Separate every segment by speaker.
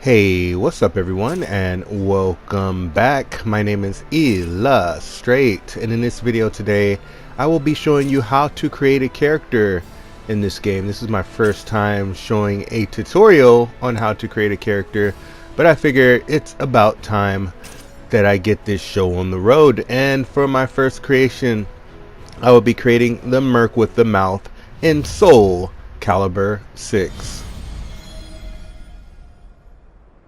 Speaker 1: Hey, what's up everyone, and welcome back. My name is illahstrait, and in this video today I will be showing you how to create a character in this game. This is my first time showing a tutorial on how to create a character, but I figure it's about time that I get this show on the road. And for my first creation, I will be creating the merc with the mouth in Soulcalibur 6.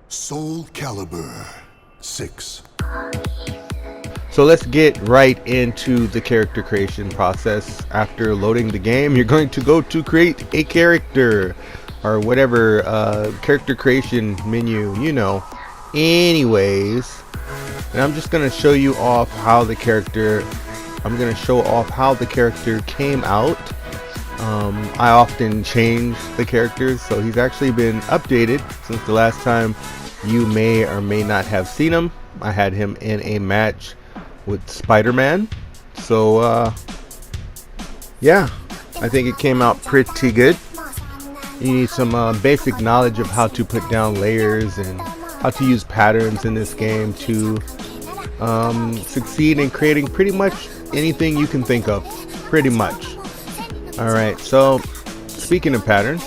Speaker 2: Soulcalibur 6.
Speaker 1: So let's get right into the character creation process. After loading the game, you're going to go to create a character or whatever character creation menu, you know. Anyways, and I'm just going to show you off how the character came out. I often change the characters, so he's actually been updated since the last time you may or may not have seen him. I had him in a match with Spider-Man, so yeah, I think it came out pretty good. You need some basic knowledge of how to put down layers and how to use patterns in this game to succeed in creating pretty much anything you can think of, pretty much. Alright, so speaking of patterns,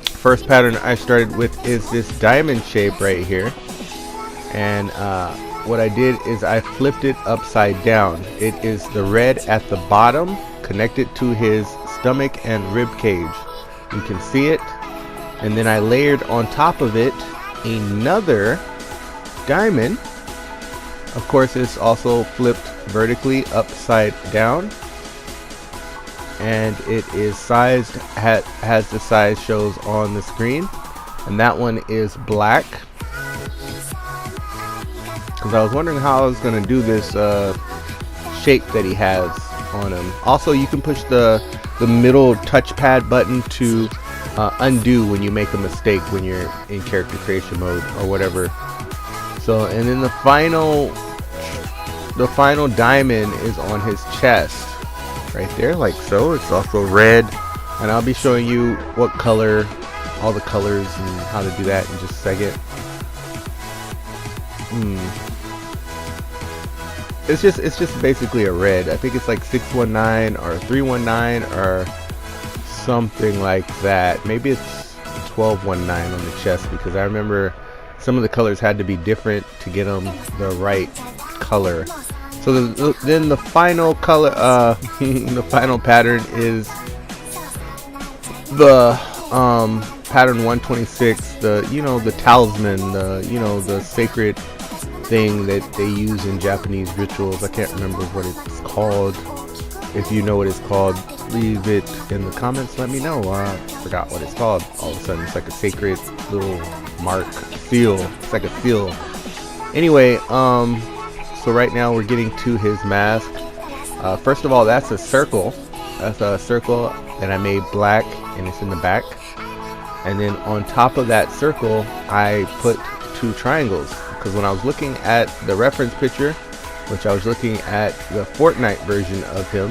Speaker 1: first pattern I started with is this diamond shape right here, and what I did is I flipped it upside down. It is the red at the bottom connected to his stomach and rib cage. You can see it, and then I layered on top of it another diamond. Of course, it's also flipped vertically upside down, and it is sized, has the size shows on the screen, and that one is black, because I was wondering how I was going to do this shape that he has on him. Also, you can push the middle touchpad button to undo when you make a mistake when you're in character creation mode or whatever. So, and then the final diamond is on his chest right there, like so. It's also red, and I'll be showing you what color, all the colors, and how to do that in just a second. It's just basically a red. I think it's like 619 or 319 or something like that. Maybe it's 1219 on the chest, because I remember some of the colors had to be different to get them the right color. So then the final color, the final pattern is the pattern 126. The talisman, the sacred thing that they use in Japanese rituals. I can't remember what it's called. If you know what it's called, leave it in the comments. Let me know. I forgot what it's called. All of a sudden, it's like a sacred little mark, seal. It's like a seal. Anyway, so right now we're getting to his mask. First of all, that's a circle. That's a circle that I made black, and it's in the back. And then on top of that circle, I put 2 triangles, because when I was looking at the reference picture, which I was looking at the Fortnite version of him,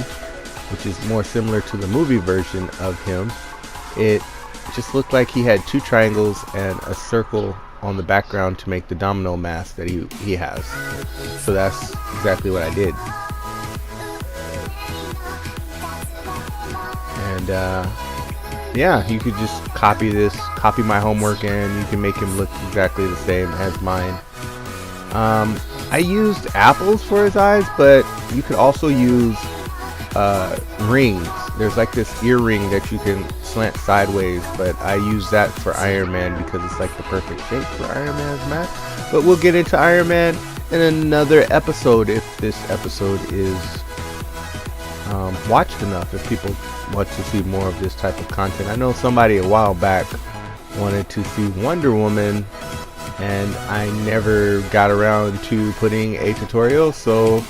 Speaker 1: which is more similar to the movie version of him, it just looked like he had 2 triangles and a circle on the background to make the domino mask that he has. So that's exactly what I did. And yeah, you could just copy my homework, and you can make him look exactly the same as mine. I used apples for his eyes, but you could also use rings. There's like this earring that you can slant sideways, but I use that for Iron Man because it's like the perfect shape for Iron Man's mask. But we'll get into Iron Man in another episode, if this episode is watched enough, if people want to see more of this type of content. I know somebody a while back wanted to see Wonder Woman, and I never got around to putting a tutorial. So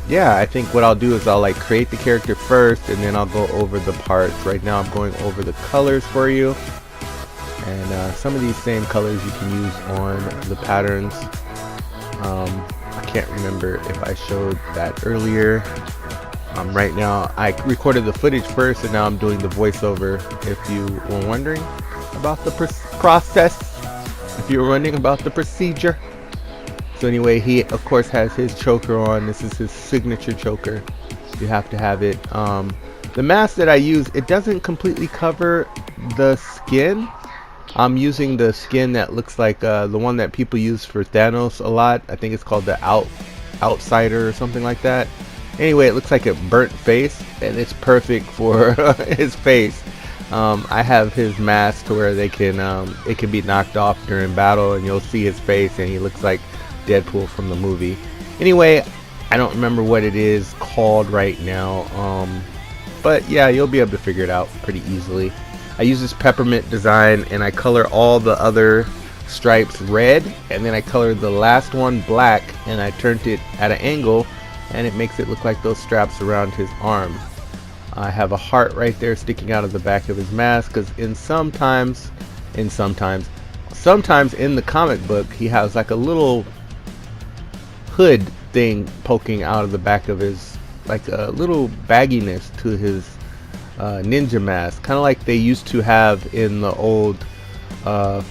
Speaker 1: yeah, I think what I'll do is I'll create the character first, and then I'll go over the parts. Right now I'm going over the colors for you, and some of these same colors you can use on the patterns. I can't remember if I showed that earlier. Right now I recorded the footage first, and now I'm doing the voiceover, if you were wondering about the process. if you're wondering about the procedure. So anyway, he of course has his choker on. This is his signature choker. You have to have it. The mask that I use, it doesn't completely cover the skin. I'm using the skin that looks like the one that people use for Thanos a lot. I think it's called the Outsider or something like that. Anyway, it looks like a burnt face, and it's perfect for his face. I have his mask to where they can it can be knocked off during battle, and you'll see his face, and he looks like Deadpool from the movie. Anyway, I don't remember what it is called right now, but yeah, you'll be able to figure it out pretty easily. I use this peppermint design, and I color all the other stripes red, and then I colored the last one black, and I turned it at an angle, and it makes it look like those straps around his arm. I have a heart right there sticking out of the back of his mask, because sometimes in the comic book he has like a little hood thing poking out of the back of his, like a little bagginess to his ninja mask, kind of like they used to have in the old the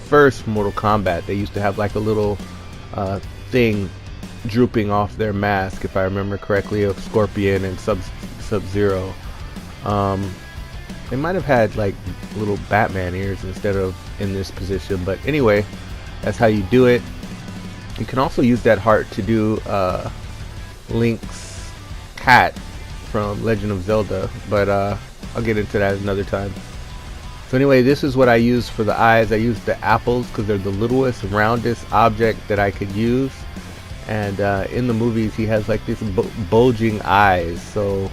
Speaker 1: first Mortal Kombat. They used to have like a little thing drooping off their mask, if I remember correctly, of Scorpion and Sub-Zero. They might have had like little Batman ears instead of in this position, but anyway, that's how you do it. You can also use that heart to do Link's hat from Legend of Zelda, but I'll get into that another time. So anyway, this is what I use for the eyes. I use the apples because they're the littlest, roundest object that I could use. And in the movies, he has like this bulging eyes. So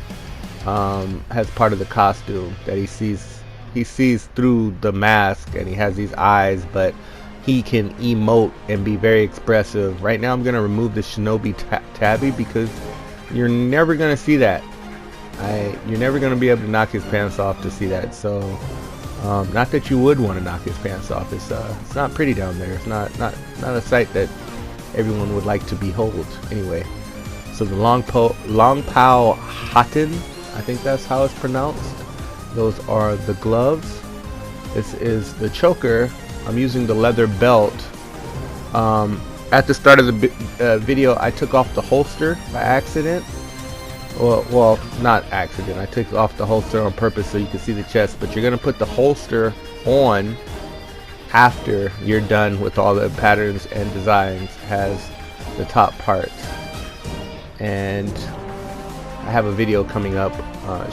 Speaker 1: as part of the costume that he sees through the mask, and he has these eyes, but he can emote and be very expressive. Right now, I'm gonna remove the Shinobi tabby because you're never gonna see that. You're never gonna be able to knock his pants off to see that. So. Not that you would want to knock his pants off. It's not pretty down there. It's not a sight that everyone would like to behold. Anyway, so the Long Pao Hatten, I think that's how it's pronounced. Those are the gloves. This is the choker. I'm using the leather belt. At the start of the video, I took off the holster by accident. Well, not accident. I took off the holster on purpose so you can see the chest, but you're going to put the holster on after you're done with all the patterns and designs. Has the top part. And I have a video coming up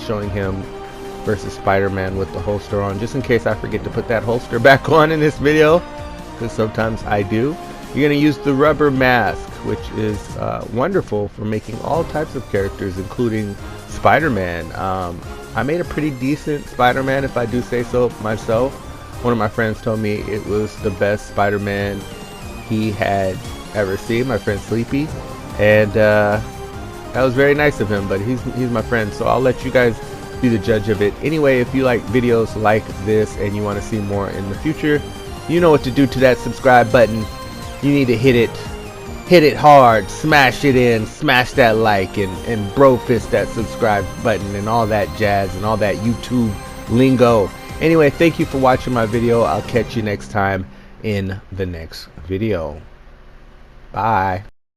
Speaker 1: showing him versus Spider-Man with the holster on, just in case I forget to put that holster back on in this video, because sometimes I do. You're going to use the rubber mask, which is wonderful for making all types of characters, including Spider-Man. I made a pretty decent Spider-Man, if I do say so myself. One of my friends told me it was the best Spider-Man he had ever seen, my friend Sleepy, and that was very nice of him, but he's my friend, so I'll let you guys be the judge of it. Anyway, if you like videos like this and you want to see more in the future, you know what to do to that subscribe button. You need to hit it hard, smash it in, smash that like, and bro fist that subscribe button and all that jazz and all that YouTube lingo. Anyway, thank you for watching my video. I'll catch you next time in the next video. Bye.